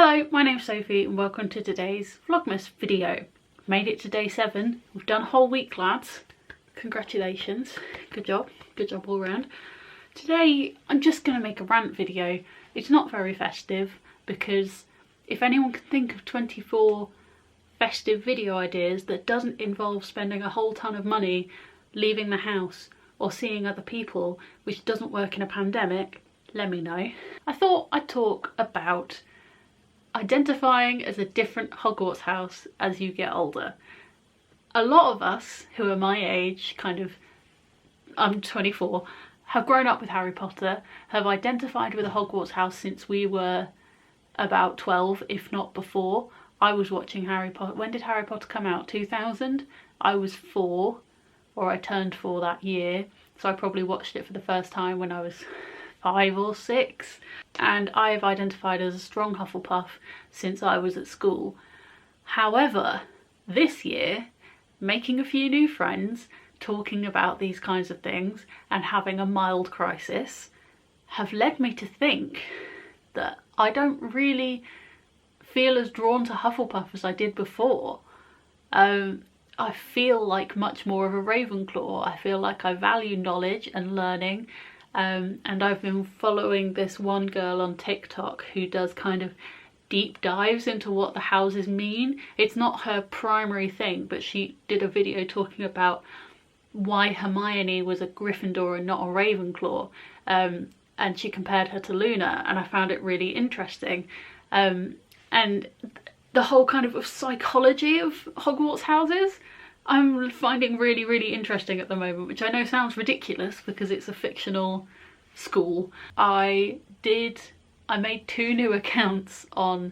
Hello, my name's Sophie and welcome to today's Vlogmas video. Made it to day 7. We've done a whole week, lads. Congratulations. Good job all round. Today I'm just going to make a rant video. It's not very festive because if anyone can think of 24 festive video ideas that doesn't involve spending a whole ton of money, leaving the house or seeing other people, which doesn't work in a pandemic, let me know. I thought I'd talk about identifying as a different Hogwarts house as you get older. A lot of us who are my age, I'm 24, have grown up with Harry Potter, have identified with a Hogwarts house since we were about 12, if not before. I was watching Harry Potter. When did Harry Potter come out? 2000? I was 4, or I turned 4 that year, so I probably watched it for the first time when I was 5 or 6, and I have identified as a strong Hufflepuff since I was at school. However, this year, making a few new friends, talking about these kinds of things and having a mild crisis have led me to think that I don't really feel as drawn to Hufflepuff as I did before. I feel like much more of a Ravenclaw. I feel like I value knowledge and learning. And I've been following this one girl on TikTok who does kind of deep dives into what the houses mean. It's not her primary thing, but she did a video talking about why Hermione was a Gryffindor and not a Ravenclaw, and she compared her to Luna, and I found it really interesting. And the whole kind of psychology of Hogwarts houses I'm finding really interesting at the moment, which I know sounds ridiculous because it's a fictional school. I made 2 new accounts on,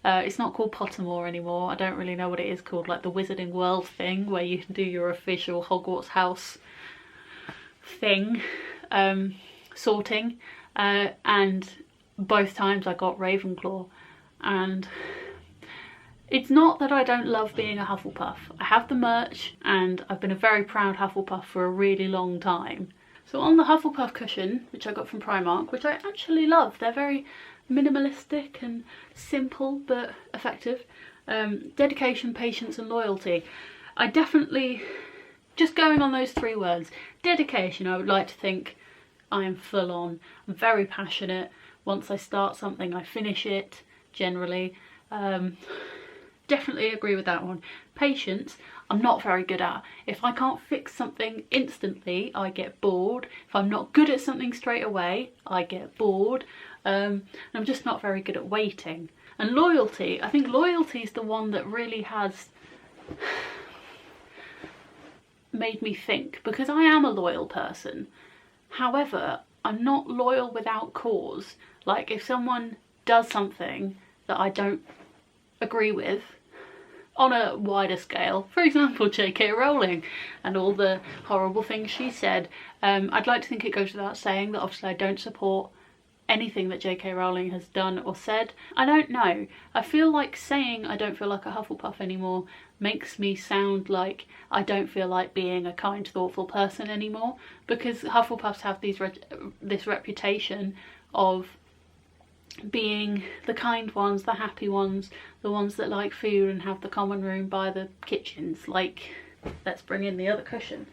it's not called Pottermore anymore, I don't really know what it is called, like the Wizarding World thing, where you can do your official Hogwarts house thing, sorting, and both times I got Ravenclaw, and it's not that I don't love being a Hufflepuff. I have the merch and I've been a very proud Hufflepuff for a really long time. So on the Hufflepuff cushion, which I got from Primark, which I actually love, they're very minimalistic and simple but effective. Dedication, patience and loyalty. I definitely, just going on those 3 words, dedication, I would like to think I am full on. I'm very passionate. Once I start something I finish it, generally. Definitely agree with that one. Patience, I'm not very good at. If I can't fix something instantly, I get bored. If I'm not good at something straight away, I get bored. I'm just not very good at waiting. And loyalty, I think loyalty is the one that really has made me think, because I am a loyal person. However, I'm not loyal without cause. Like if someone does something that I don't agree with on a wider scale, for example JK Rowling and all the horrible things she said, I'd like to think it goes without saying that obviously I don't support anything that JK Rowling has done or said. I don't know, I feel like saying I don't feel like a Hufflepuff anymore makes me sound like I don't feel like being a kind, thoughtful person anymore, because Hufflepuffs have this reputation of being the kind ones, the happy ones, the ones that like food and have the common room by the kitchens. Like, let's bring in the other cushion.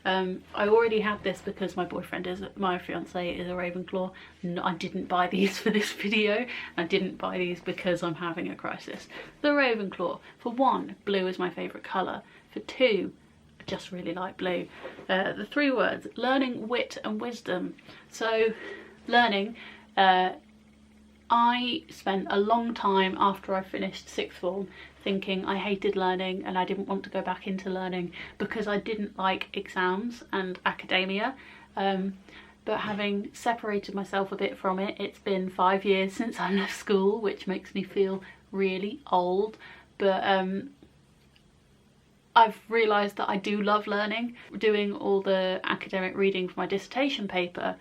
I already have this because my fiance is a Ravenclaw. No, I didn't buy these for this video. I didn't buy these because I'm having a crisis. The Ravenclaw. For 1, blue is my favourite colour. For 2, I just really like blue. The 3 words, learning, wit and wisdom. So, learning, I spent a long time after I finished 6th form thinking I hated learning and I didn't want to go back into learning because I didn't like exams and academia. But having separated myself a bit from it, it's been 5 years since I left school, which makes me feel really old. But I've realised that I do love learning. Doing all the academic reading for my dissertation paper,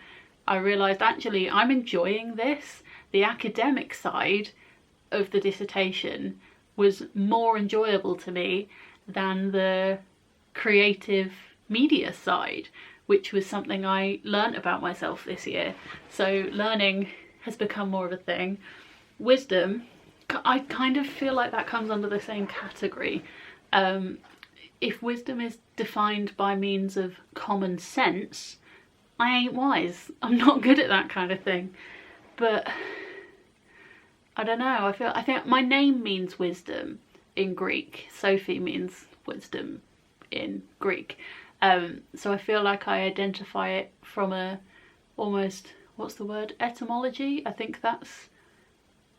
I realised actually I'm enjoying this. The academic side of the dissertation was more enjoyable to me than the creative media side, which was something I learnt about myself this year. So learning has become more of a thing. Wisdom, I kind of feel like that comes under the same category. If wisdom is defined by means of common sense, I ain't wise. I'm not good at that kind of thing. But I don't know, I think my name means wisdom in Greek. Sophie means wisdom in Greek. So I feel like I identify it from a almost, what's the word, etymology? I think that's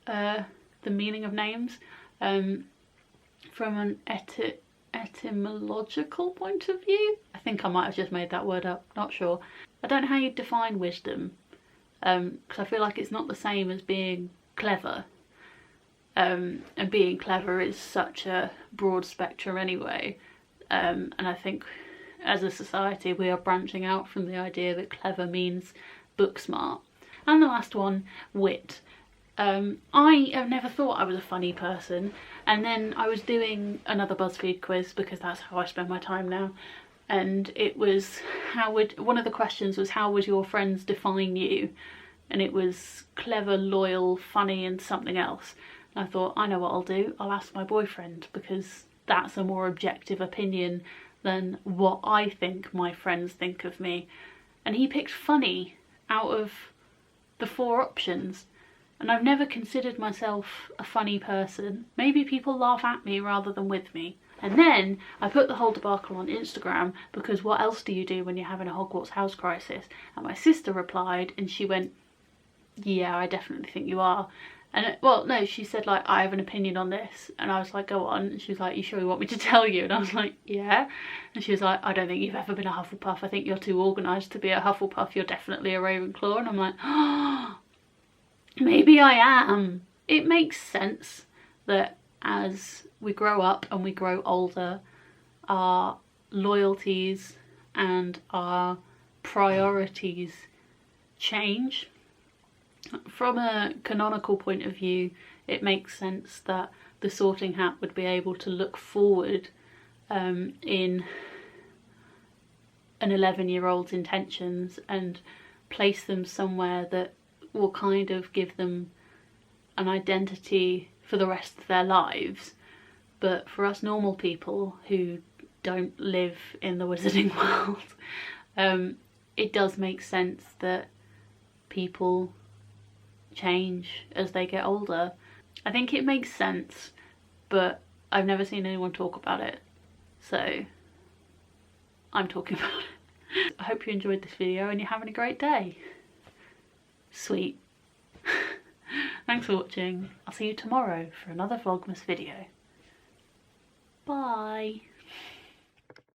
the meaning of names. From an etymological point of view. I think I might have just made that word up, not sure. I don't know how you define wisdom, because I feel like it's not the same as being clever. And being clever is such a broad spectrum anyway. And I think as a society we are branching out from the idea that clever means book smart. And the last one, wit. I have never thought I was a funny person, and then I was doing another BuzzFeed quiz because that's how I spend my time now, and it was one of the questions was, how would your friends define you? And it was clever, loyal, funny and something else. And I thought, I know what I'll do, I'll ask my boyfriend, because that's a more objective opinion than what I think my friends think of me. And he picked funny out of the 4 options. And I've never considered myself a funny person. Maybe people laugh at me rather than with me. And then I put the whole debacle on Instagram, because what else do you do when you're having a Hogwarts house crisis? And my sister replied and she went, yeah, I definitely think you are. And well, no, she said like, I have an opinion on this. And I was like, go on. And she was like, you sure you want me to tell you? And I was like, yeah. And she was like, I don't think you've ever been a Hufflepuff. I think you're too organised to be a Hufflepuff. You're definitely a Ravenclaw. And I'm like, oh, maybe I am. It makes sense that as we grow up and we grow older, our loyalties and our priorities change. From a canonical point of view, it makes sense that the Sorting Hat would be able to look forward in an 11-year-old's intentions and place them somewhere that will kind of give them an identity for the rest of their lives. But for us normal people who don't live in the wizarding world, it does make sense that people change as they get older. I think it makes sense, but I've never seen anyone talk about it, so I'm talking about it. I hope you enjoyed this video and you're having a great day. Sweet. Thanks for watching. I'll see you tomorrow for another Vlogmas video. Bye.